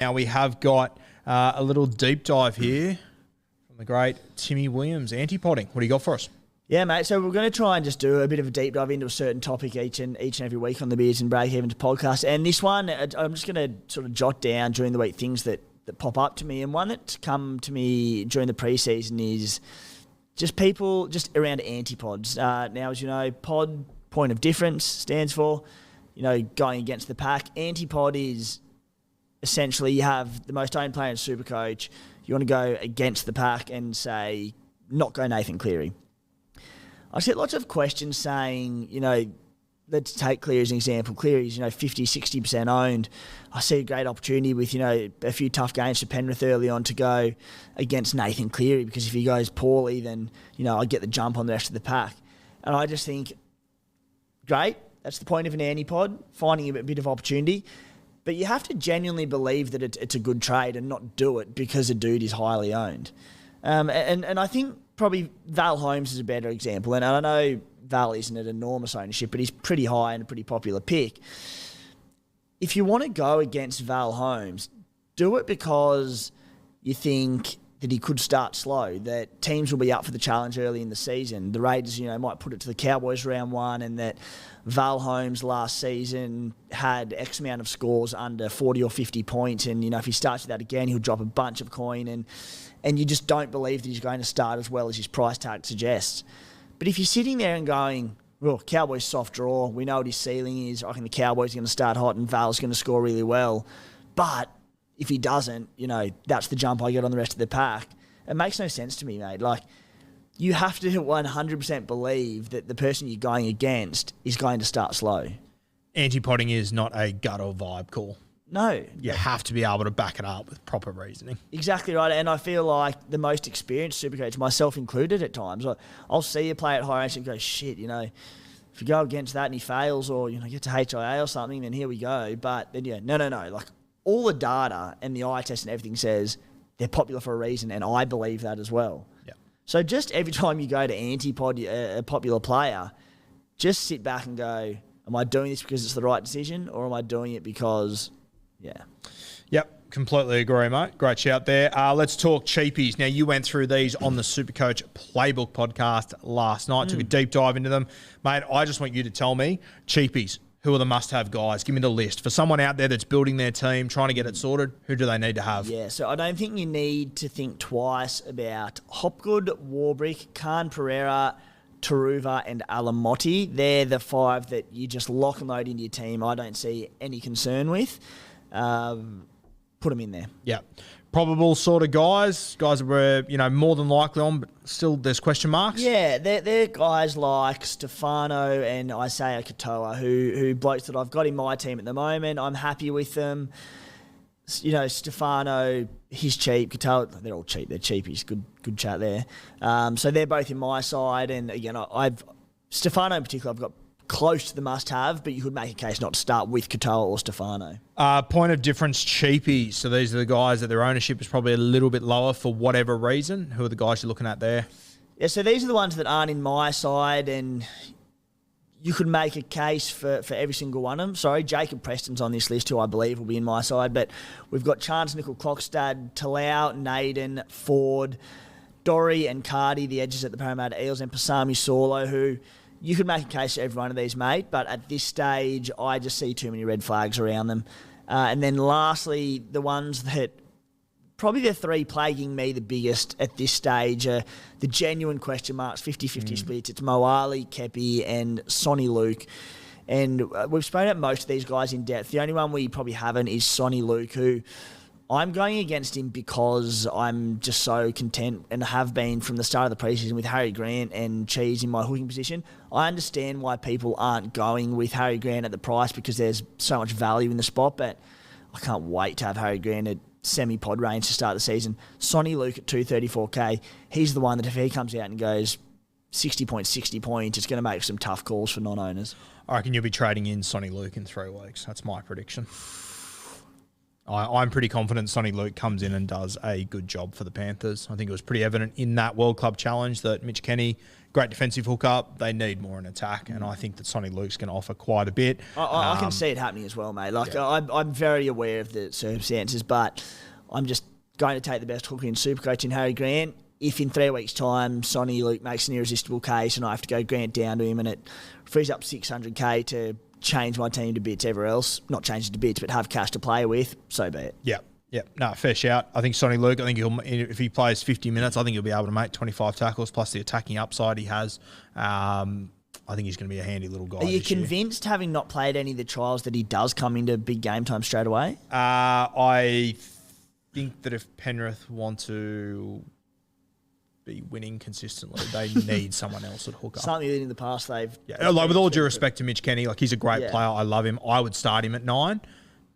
Now we have got a little deep dive here from the great Timmy Williams, anti-podding. What do you got for us? Yeah, mate. So we're going to try and just do a bit of a deep dive into a certain topic each and every week on the Beers and Breakevens podcast. And this one, I'm just going to sort of jot down during the week things that pop up to me. And one that's come to me during the preseason is just people just around antipods. Now, as you know, pod, point of difference, stands for, going against the pack. Antipod is essentially you have the most owned player in Supercoach. You want to go against the pack and say, not go Nathan Cleary. I get lots of questions saying, let's take Cleary as an example. Cleary's, 50, 60% owned. I see a great opportunity with, a few tough games for Penrith early on to go against Nathan Cleary, because if he goes poorly, then, I get the jump on the rest of the pack. And I just think, great, that's the point of an antipod, finding a bit of opportunity. But you have to genuinely believe that it's a good trade and not do it because a dude is highly owned. And I think probably Val Holmes is a better example. And I know Val isn't at enormous ownership, but he's pretty high and a pretty popular pick. If you want to go against Val Holmes, do it because you think that he could start slow, that teams will be up for the challenge early in the season. The Raiders, might put it to the Cowboys round one, and that Val Holmes last season had X amount of scores under 40 or 50 points. And, if he starts with that again, he'll drop a bunch of coin. And you just don't believe that he's going to start as well as his price tag suggests. But if you're sitting there and going, well, Cowboys soft draw, we know what his ceiling is, I think the Cowboys are going to start hot and Val's going to score really well. But if he doesn't, that's the jump I get on the rest of the pack. It makes no sense to me, mate. Like, you have to 100% believe that the person you're going against is going to start slow. Anti-podding is not a gut or vibe call. No. You have to be able to back it up with proper reasoning. Exactly right. And I feel like the most experienced Supercoach, myself included at times, I'll see a player at high range and go, shit, if you go against that and he fails or, get to HIA or something, then here we go. But then, no. Like, all the data and the eye test and everything says they're popular for a reason, and I believe that as well. Yeah. So just every time you go to antipod a popular player, just sit back and go, am I doing this because it's the right decision, or am I doing it because... Yeah. Yep, completely agree, mate. Great shout there. Let's talk cheapies. Now, you went through these on the Supercoach Playbook podcast last night, took a deep dive into them. Mate, I just want you to tell me, cheapies, who are the must-have guys? Give me the list. For someone out there that's building their team, trying to get it sorted, who do they need to have? Yeah, so I don't think you need to think twice about Hopgood, Warbrick, Khan Pereira, Taruva and Alamotti. They're the five that you just lock and load into your team. I don't see any concern with. Put them in there. Yeah. Probable sort of guys that were, more than likely on, but still there's question marks. Yeah, they're guys like Stefano and Isaiah Katoa, who blokes that I've got in my team at the moment. I'm happy with them. Stefano, he's cheap. Katoa, they're all cheap. They're cheapies. Good chat there. So they're both in my side. And again, Stefano in particular, I've got close to the must-have, but you could make a case not to start with Katoa or Stefano. Point of difference, cheapies. So these are the guys that their ownership is probably a little bit lower for whatever reason. Who are the guys you're looking at there? Yeah, so these are the ones that aren't in my side, and you could make a case for every single one of them. Sorry, Jacob Preston's on this list, who I believe will be in my side, but we've got Chance Nickel-Klokstad, Talau, Naden, Ford, Dory and Cardi, the edges at the Parramatta Eels, and Pasami Saulo, who... You could make a case for every one of these, mate, but at this stage, I just see too many red flags around them. And then lastly, the ones that probably the three plaguing me the biggest at this stage are the genuine question marks, 50-50 splits. It's Moali, Kepi, and Sonny Luke. And we've spoken about most of these guys in depth. The only one we probably haven't is Sonny Luke, who... I'm going against him because I'm just so content and have been from the start of the preseason with Harry Grant and Cheese in my hooking position. I understand why people aren't going with Harry Grant at the price because there's so much value in the spot, but I can't wait to have Harry Grant at semi-pod range to start the season. Sonny Luke at 234k, he's the one that if he comes out and goes 60 points, it's going to make some tough calls for non-owners. I reckon you'll be trading in Sonny Luke in 3 weeks. That's my prediction. I'm pretty confident Sonny Luke comes in and does a good job for the Panthers. I think it was pretty evident in that World Club Challenge that Mitch Kenny, great defensive hookup, they need more in attack, and I think that Sonny Luke's going to offer quite a bit. I can see it happening as well, mate. I'm very aware of the circumstances, but I'm just going to take the best hooker in Supercoach in Harry Grant. If in 3 weeks' time Sonny Luke makes an irresistible case and I have to go Grant down to him and it frees up 600k to change my team to bits everywhere else, not change it to bits, but have cash to play with, so be it. Yeah. No, fair shout. I think Sonny Luke, if he plays 50 minutes, I think he'll be able to make 25 tackles plus the attacking upside he has. I think he's going to be a handy little guy. Are you convinced, having not played any of the trials, that he does come into big game time straight away? I think that if Penrith want to be winning consistently, they need someone else at hooker. Something that in the past they've... Yeah, with all due respect to Mitch Kenny, he's a great player. I love him. I would start him at 9,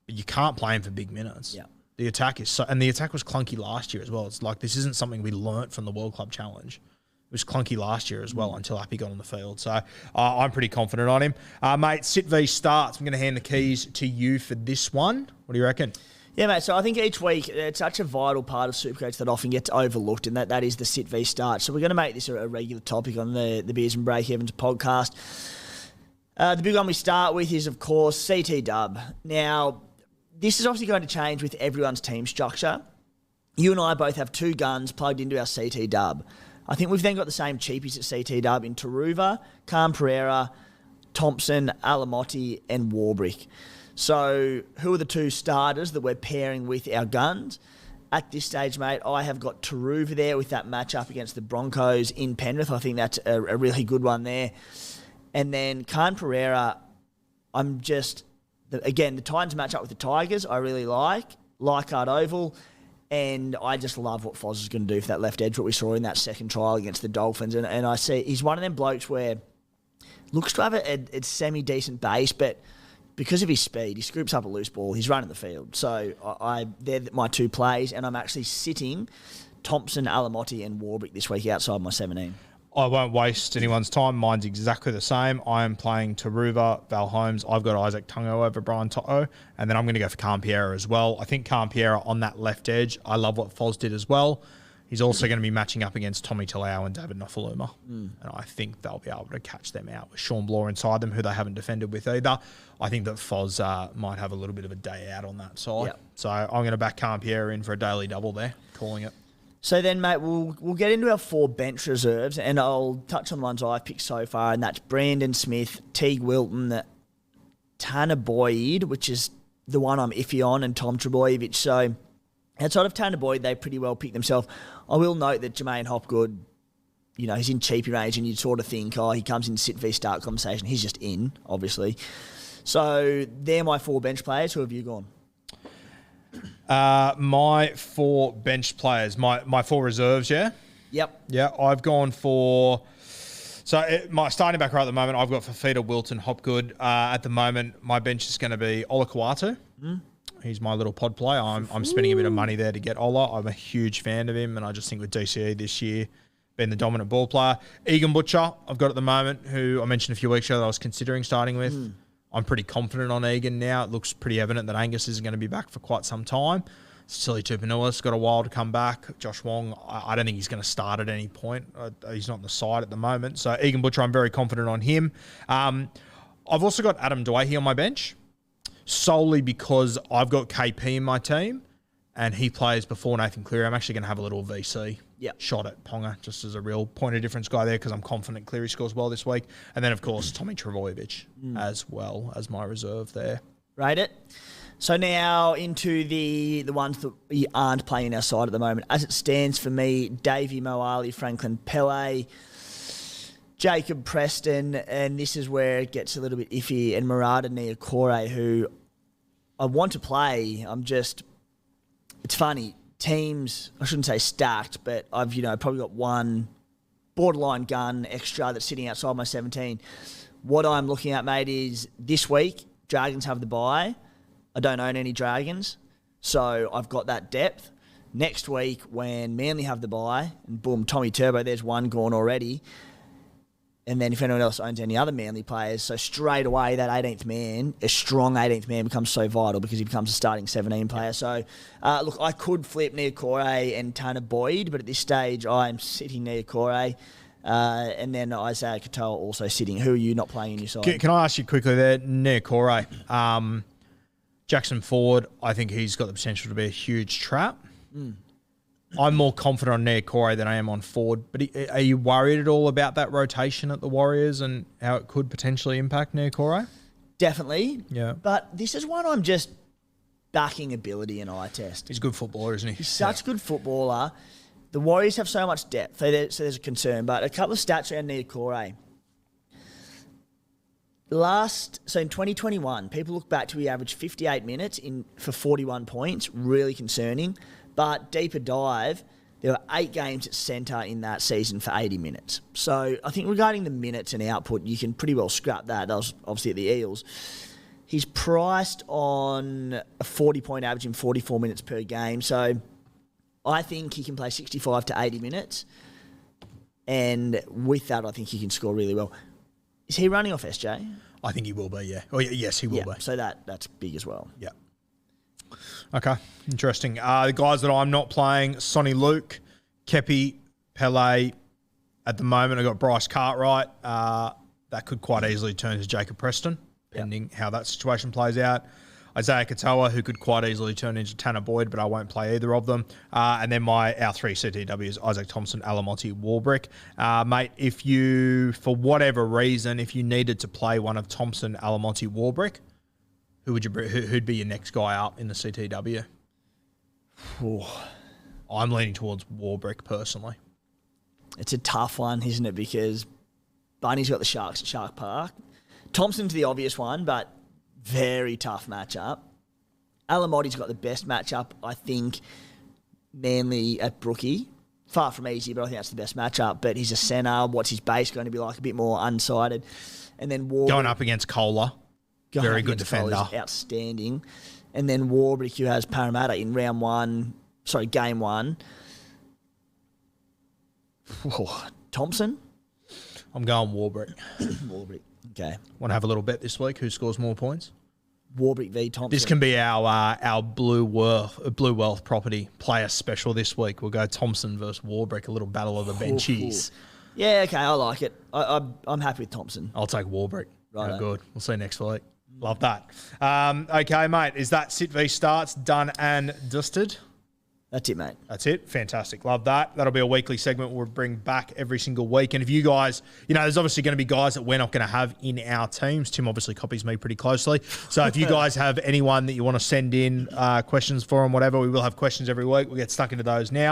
but you can't play him for big minutes. Yeah. The attack is and the attack was clunky last year as well. It's this isn't something we learnt from the World Club Challenge. It was clunky last year as well until Appy got on the field. So I'm pretty confident on him. Mate, Sit V starts. I'm going to hand the keys to you for this one. What do you reckon? Yeah, mate. So I think each week it's such a vital part of Supercoach that often gets overlooked, and that is the Sit V start. So we're going to make this a regular topic on the Beers and Breakevens podcast. The big one we start with is, of course, CT Dub. Now, this is obviously going to change with everyone's team structure. You and I both have 2 guns plugged into our CT Dub. I think we've then got the same cheapies at CT Dub in Taruva, Khan Pereira, Thompson, Alamotti, and Warbrick. So who are the 2 starters that we're pairing with our guns? At this stage, mate, I have got Taruva there with that matchup against the Broncos in Penrith. I think that's a really good one there. And then Khan Pereira, the Titans match up with the Tigers, I really like Leichhardt Oval, and I just love what Foz is going to do for that left edge, what we saw in that second trial against the Dolphins. And I see he's one of them blokes where looks to have a semi-decent base, but because of his speed, he scoops up a loose ball, he's running the field. So they're my 2 plays, and I'm actually sitting Thompson, Alamotti, and Warbrick this week outside my 17. I won't waste anyone's time. Mine's exactly the same. I am playing Taruva, Val Holmes. I've got Isaac Tungo over Brian To'o, and then I'm going to go for Khan Pereira as well. I think Khan Pereira on that left edge, I love what Foz did as well. He's also going to be matching up against Tommy Talau and David Nofaluma. And I think they'll be able to catch them out with Sean Bloor inside them, who they haven't defended with either. I think that Foz might have a little bit of a day out on that side. Yep. So I'm going to back Khan Pereira in for a daily double there, calling it. So then, mate, we'll get into our 4 bench reserves, and I'll touch on the ones I've picked so far, and that's Brandon Smith, Teague Wilton, Tanner Boyd, which is the one I'm iffy on, and Tom Trebojevic. So outside of Tanner Boyd, they pretty well picked themselves. I will note that Jermaine Hopgood, he's in cheapy range, and you'd sort of think, he comes in Sit V start conversation. He's just in, obviously. So they're my 4 bench players. Who have you gone? My 4 bench players, my 4 reserves, yeah? Yep. Yeah, I've gone for... So my starting back row at the moment, I've got Fafita, Wilton, Hopgood. At the moment, my bench is going to be Ola Kawatu. He's my little pod player. I'm spending a bit of money there to get Ola. I'm a huge fan of him, and I just think with DCE this year, being the dominant ball player. Egan Butcher, I've got at the moment, who I mentioned a few weeks ago that I was considering starting with. I'm pretty confident on Egan now. It looks pretty evident that Angus isn't going to be back for quite some time. Silly Tupanua's got a while to come back. Josh Wong, I don't think he's going to start at any point. He's not on the side at the moment. So Egan Butcher, I'm very confident on him. I've also got Adam Dwayhe on my bench, solely because I've got KP in my team, and he plays before Nathan Cleary. I'm actually going to have a little VC shot at Ponga, just as a real point of difference guy there, because I'm confident Cleary scores well this week. And then, of course, Tommy Trbojevic as well as my reserve there. Rate it. So now into the ones that we aren't playing our side at the moment. As it stands for me, Davey Moali, Franklin Pele, Jacob Preston, and this is where it gets a little bit iffy, and Murata Niokore, who I want to play. It's funny, teams, I shouldn't say stacked, but I've, probably got one borderline gun extra that's sitting outside my 17. What I'm looking at, mate, is this week, Dragons have the bye. I don't own any Dragons, so I've got that depth. Next week, when Manly have the bye, and boom, Tommy Turbo, there's one gone already. And then if anyone else owns any other Manly players, so straight away that 18th man, a strong 18th man, becomes so vital because he becomes a starting 17 player. So, look, I could flip Niokore and Tanner Boyd, but at this stage I'm sitting Niokore. And then Isaiah Katoa also sitting. Who are you not playing in your side? Can I ask you quickly there, Niokore? Jackson Ford, I think he's got the potential to be a huge trap. I'm more confident on Niokore than I am on Ford. But are you worried at all about that rotation at the Warriors and how it could potentially impact Niokore? Definitely. Yeah. But this is one I'm just backing ability and eye test. He's a good footballer, isn't he? He's such a good footballer. The Warriors have so much depth, so there's a concern. But a couple of stats around Niokore. So in 2021, people look back to he averaged 58 minutes for 41 points. Really concerning. But deeper dive, there were 8 games at centre in that season for 80 minutes. So I think regarding the minutes and output, you can pretty well scrap that. That was obviously at the Eels. He's priced on a 40-point average in 44 minutes per game. So I think he can play 65 to 80 minutes. And with that, I think he can score really well. Is he running off SJ? I think he will be, yeah. Oh, yes, he will be. So that's big as well. Yeah. Okay, interesting. The guys that I'm not playing, Sonny Luke, Kepi, Pele. At the moment, I've got Bryce Cartwright. That could quite easily turn to Jacob Preston, depending how that situation plays out. Isaiah Katoa, who could quite easily turn into Tanner Boyd, but I won't play either of them. And then our 3 CTWs, Isaac Thompson, Alamonte, Warbrick. Mate, if you, for whatever reason, if you needed to play one of Thompson, Alamonte, Warbrick, who'd be your next guy up in the CTW? Ooh. I'm leaning towards Warbrick personally. It's a tough one, isn't it? Because Bunny's got the Sharks at Shark Park. Thompson's the obvious one, but very tough matchup. Alamonte's got the best matchup, I think. Manly at Brookie. Far from easy, but I think that's the best matchup. But he's a centre. What's his base going to be like? A bit more unsighted. And then Warbrick. Going up against Kohler. Very good defender. Outstanding. And then Warbrick, who has Parramatta in game one. Thompson? I'm going Warbrick. Warbrick. Okay. Want to have a little bet this week? Who scores more points? Warbrick v Thompson. This can be our Blue Wealth property player special this week. We'll go Thompson versus Warbrick, a little battle of the benchies. Yeah, okay, I like it. I'm happy with Thompson. I'll take Warbrick. Right. Good. We'll see you next week. Love that. Okay, mate. Is that sit v starts done and dusted? That's it, mate. That's it. Fantastic. Love that. That'll be a weekly segment we'll bring back every single week. And if you guys, there's obviously going to be guys that we're not going to have in our teams. Tim obviously copies me pretty closely. So if you guys have anyone that you want to send in questions for and whatever, we will have questions every week. We'll get stuck into those now.